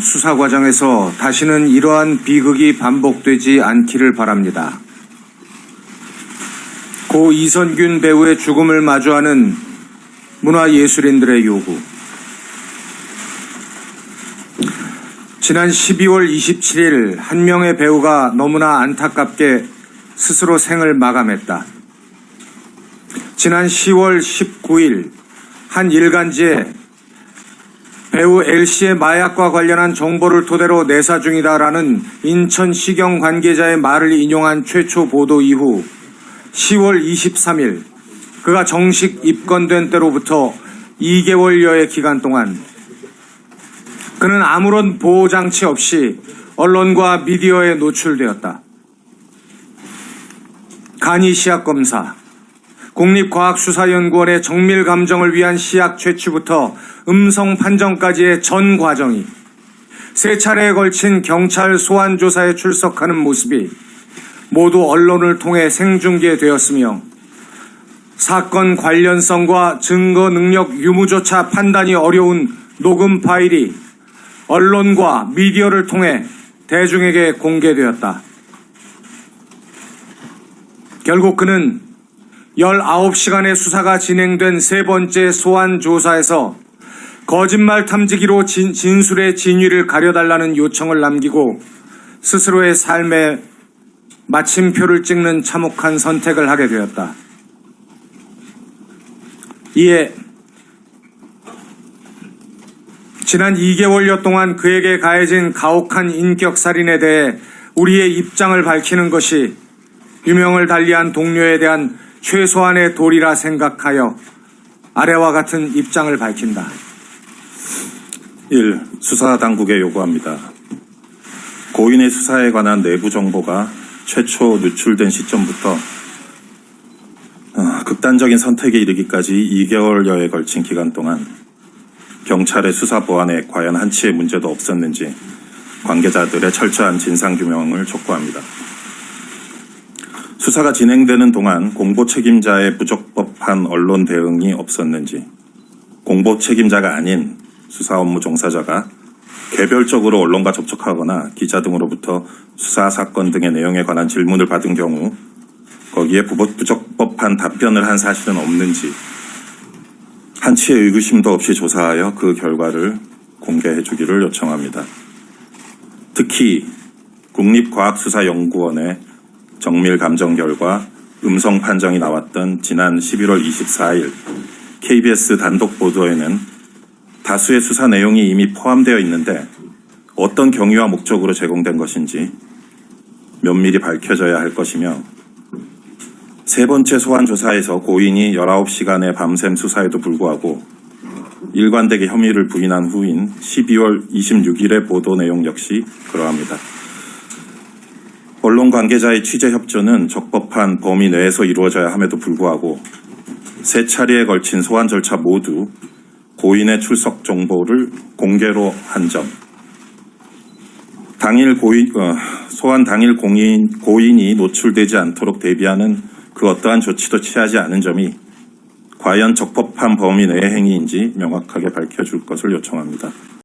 수사 과정에서 다시는 이러한 비극이 반복되지 않기를 바랍니다. 고 이선균 배우의 죽음을 마주하는 문화예술인들의 요구. 지난 12월 27일 한 명의 배우가 너무나 안타깝게 스스로 생을 마감했다. 지난 10월 19일 한 일간지에 배우 L씨의 마약과 관련한 정보를 토대로 내사 중이다라는 인천시경 관계자의 말을 인용한 최초 보도 이후 10월 23일 그가 정식 입건된 때로부터 2개월여의 기간 동안 그는 아무런 보호장치 없이 언론과 미디어에 노출되었다. 간이 시약검사, 국립과학수사연구원의 정밀 감정을 위한 시약 채취부터 음성 판정까지의 전 과정이 세 차례에 걸친 경찰 소환 조사에 출석하는 모습이 모두 언론을 통해 생중계되었으며 사건 관련성과 증거 능력 유무조차 판단이 어려운 녹음 파일이 언론과 미디어를 통해 대중에게 공개되었다. 결국 그는 19시간의 수사가 진행된 세 번째 소환 조사에서 거짓말 탐지기로 진술의 진위를 가려달라는 요청을 남기고 스스로의 삶에 마침표를 찍는 참혹한 선택을 하게 되었다. 이에 지난 2개월여 동안 그에게 가해진 가혹한 인격살인에 대해 우리의 입장을 밝히는 것이 유명을 달리한 동료에 대한 최소한의 도리라 생각하여 아래와 같은 입장을 밝힌다. 1. 수사당국에 요구합니다. 고인의 수사에 관한 내부 정보가 최초 누출된 시점부터 극단적인 선택에 이르기까지 2개월여에 걸친 기간 동안 경찰의 수사 보안에 과연 한치의 문제도 없었는지 관계자들의 철저한 진상규명을 촉구합니다. 수사가 진행되는 동안 공보 책임자의 부적법한 언론 대응이 없었는지, 공보 책임자가 아닌 수사 업무 종사자가 개별적으로 언론과 접촉하거나 기자 등으로부터 수사 사건 등의 내용에 관한 질문을 받은 경우 거기에 부적법한 답변을 한 사실은 없는지 한치의 의구심도 없이 조사하여 그 결과를 공개해 주기를 요청합니다. 특히 국립과학수사연구원의 정밀 감정 결과 음성 판정이 나왔던 지난 11월 24일 KBS 단독 보도에는 다수의 수사 내용이 이미 포함되어 있는데 어떤 경위와 목적으로 제공된 것인지 면밀히 밝혀져야 할 것이며 세 번째 소환 조사에서 고인이 19시간의 밤샘 수사에도 불구하고 일관되게 혐의를 부인한 후인 12월 26일의 보도 내용 역시 그러합니다. 언론 관계자의 취재 협조는 적법한 범위 내에서 이루어져야 함에도 불구하고 세 차례에 걸친 소환 절차 모두 고인의 출석 정보를 공개로 한 점, 소환 당일 고인이 노출되지 않도록 대비하는 그 어떠한 조치도 취하지 않은 점이 과연 적법한 범위 내의 행위인지 명확하게 밝혀줄 것을 요청합니다.